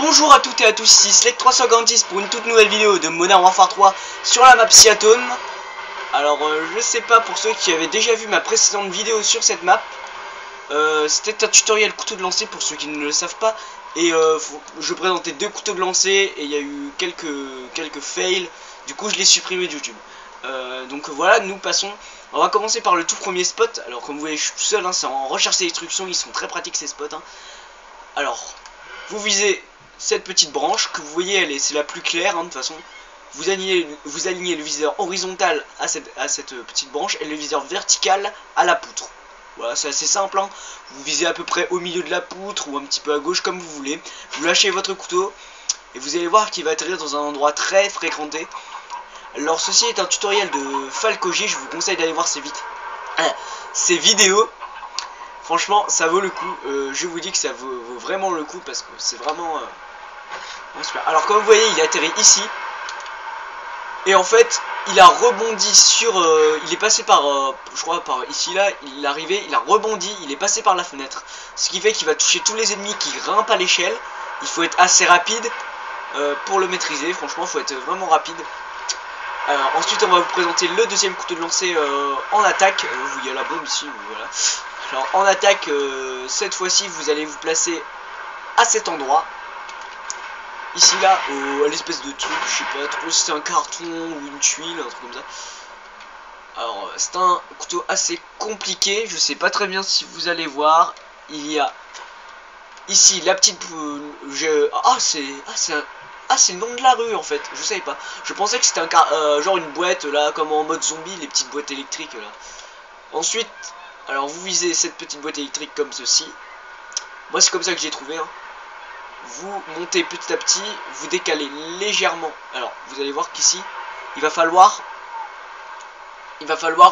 Bonjour à toutes et à tous, ici Slek356 pour une toute nouvelle vidéo de Modern Warfare 3 sur la map Seattle. Alors je sais pas, pour ceux qui avaient déjà vu ma précédente vidéo sur cette map, c'était un tutoriel couteau de lancer pour ceux qui ne le savent pas. Et je présentais deux couteaux de lancer et il y a eu quelques fails, du coup je l'ai supprimé de YouTube. Donc voilà, nous passons. On va commencer par le tout premier spot. Alors comme vous voyez, je suis tout seul, hein, c'est en recherche et destruction, ils sont très pratiques ces spots. Hein. Alors, vous visez cette petite branche que vous voyez, c'est la plus claire, hein, de toute façon. Vous alignez le viseur horizontal à cette petite branche et le viseur vertical à la poutre. Voilà, c'est assez simple, hein. Vous visez à peu près au milieu de la poutre ou un petit peu à gauche comme vous voulez. Vous lâchez votre couteau et vous allez voir qu'il va atterrir dans un endroit très fréquenté. Alors ceci est un tutoriel de FalcoG, je vous conseille d'aller voir ces vidéos. Franchement ça vaut le coup, je vous dis que ça vaut vraiment le coup parce que c'est vraiment super. Alors comme vous voyez, il a atterri ici. Et en fait il a rebondi sur, il est passé par, je crois par ici là, il est arrivé, il a rebondi, il est passé par la fenêtre. Ce qui fait qu'il va toucher tous les ennemis qui grimpent à l'échelle. Il faut être assez rapide pour le maîtriser, franchement il faut être vraiment rapide. Ensuite on va vous présenter le deuxième couteau de lancer en attaque. Il y a la bombe ici, voilà. Alors en attaque, cette fois-ci vous allez vous placer à cet endroit. Ici là, à l'espèce de truc, je sais pas trop si c'est un carton ou une tuile, un truc comme ça. Alors c'est un couteau assez compliqué, je sais pas très bien si vous allez voir. Il y a ici la petite... c'est le nom de la rue en fait, je savais pas. Je pensais que c'était un genre une boîte là, comme en mode zombie, les petites boîtes électriques là. Ensuite, alors vous visez cette petite boîte électrique comme ceci. Moi c'est comme ça que j'ai trouvé, hein. Vous montez petit à petit, vous décalez légèrement. Alors vous allez voir qu'ici, il va falloir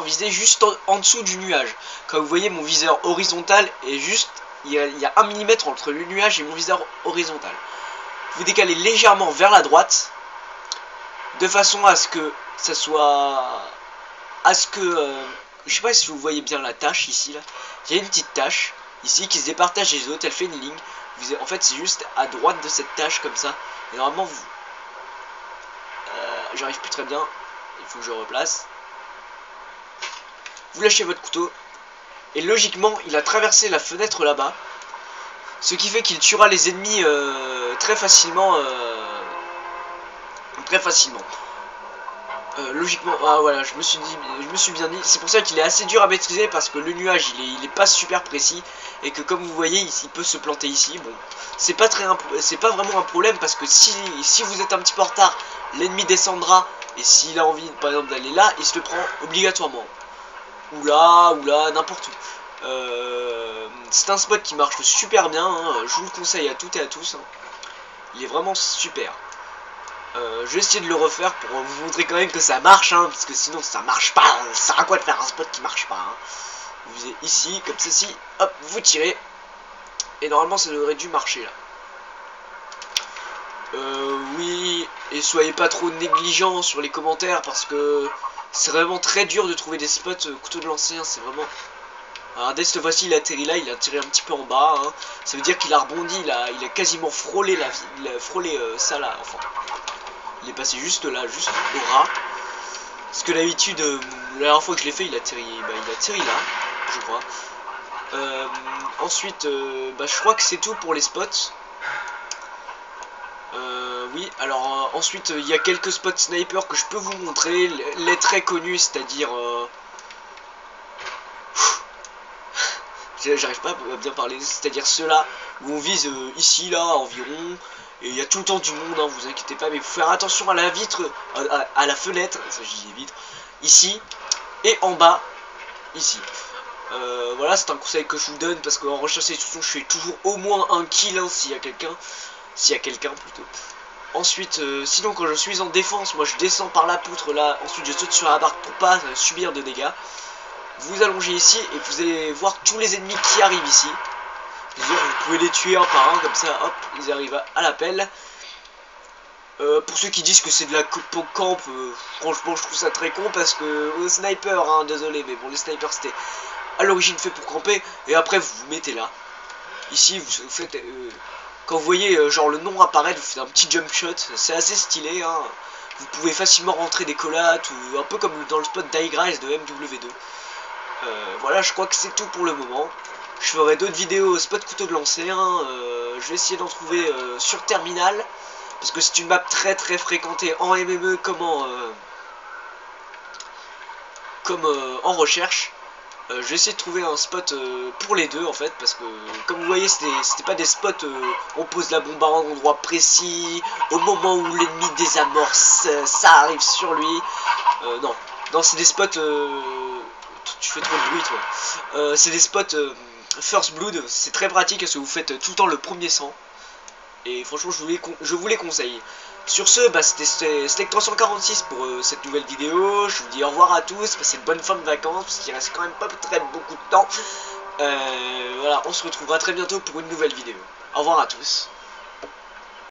viser juste en dessous du nuage. Comme vous voyez, mon viseur horizontal est juste, il y a 1 mm entre le nuage et mon viseur horizontal. Vous décalez légèrement vers la droite, de façon à ce que ça soit, je sais pas si vous voyez bien la tâche ici là. Il y a une petite tâche ici qui se départage des autres, elle fait une ligne. En fait c'est juste à droite de cette tâche comme ça. Et normalement vous, j'arrive plus très bien, il faut que je replace. Vous lâchez votre couteau et logiquement il a traversé la fenêtre là-bas. Ce qui fait qu'il tuera les ennemis très facilement. Logiquement, voilà, je me suis bien dit. C'est pour ça qu'il est assez dur à maîtriser parce que le nuage il est pas super précis et que comme vous voyez il peut se planter ici. Bon, c'est pas vraiment un problème parce que si vous êtes un petit peu en retard, l'ennemi descendra et s'il a envie par exemple d'aller là, il se le prend obligatoirement. Ou là, n'importe où. C'est un spot qui marche super bien, hein. Je vous le conseille à toutes et à tous, hein. Il est vraiment super. Je vais essayer de le refaire pour vous montrer quand même que ça marche, hein, parce que sinon ça marche pas. Ça sert à quoi de faire un spot qui marche pas, hein. Vous visez ici, comme ceci, hop, vous tirez. Et normalement ça devrait dû marcher là. Oui, et soyez pas trop négligents sur les commentaires parce que c'est vraiment très dur de trouver des spots couteau de lancer, hein, c'est vraiment... Alors dès cette fois-ci il a atterri là, il a atterri un petit peu en bas, hein. Ça veut dire qu'il a rebondi, il a quasiment frôlé ça là, enfin. Il est passé juste là, juste au ras. Parce que d'habitude, la dernière fois que je l'ai fait, il a atterri là, je crois. Ensuite, je crois que c'est tout pour les spots. Oui, alors ensuite il y a quelques spots sniper que je peux vous montrer. Les très connus, c'est-à-dire... J'arrive pas à bien parler, c'est-à-dire ceux-là où on vise ici, là, environ. Et il y a tout le temps du monde, hein, vous inquiétez pas, mais il faut faire attention à la vitre, à la fenêtre, ça je dis vitre, ici, et en bas, ici. Voilà, c'est un conseil que je vous donne, parce qu'en recherche et destruction, je fais toujours au moins un kill, hein, s'il y a quelqu'un plutôt. Ensuite, sinon quand je suis en défense, moi je descends par la poutre, là, ensuite je saute sur la barre pour pas subir de dégâts. Vous allongez ici, et vous allez voir tous les ennemis qui arrivent ici. Vous pouvez les tuer un par un, comme ça, hop, ils arrivent à l'appel. Pour ceux qui disent que c'est de la camp, franchement je trouve ça très con parce que le sniper, hein, désolé, mais bon, le sniper c'était à l'origine fait pour camper, et après vous vous mettez là. Ici vous faites Quand vous voyez genre le nom apparaître, vous faites un petit jump shot, c'est assez stylé, hein. Vous pouvez facilement rentrer des collates, ou un peu comme dans le spot d'Igrace de MW2. Voilà, je crois que c'est tout pour le moment. Je ferai d'autres vidéos spot couteau de lancer, hein. Je vais essayer d'en trouver sur Terminal, parce que c'est une map très fréquentée en MME comme en recherche. Je vais essayer de trouver un spot pour les deux en fait, parce que comme vous voyez c'était pas des spots on pose la bombe à un endroit précis au moment où l'ennemi désamorce, ça arrive sur lui. Non c'est des spots tu fais trop de bruit toi. C'est des spots First Blood, c'est très pratique parce que vous faites tout le temps le premier sang. Et franchement je vous les conseille. Sur ce, bah, c'était Slek 346 pour cette nouvelle vidéo. Je vous dis au revoir à tous, passez une bonne fin de vacances, parce qu'il reste quand même pas très beaucoup de temps. Voilà, on se retrouvera très bientôt pour une nouvelle vidéo. Au revoir à tous.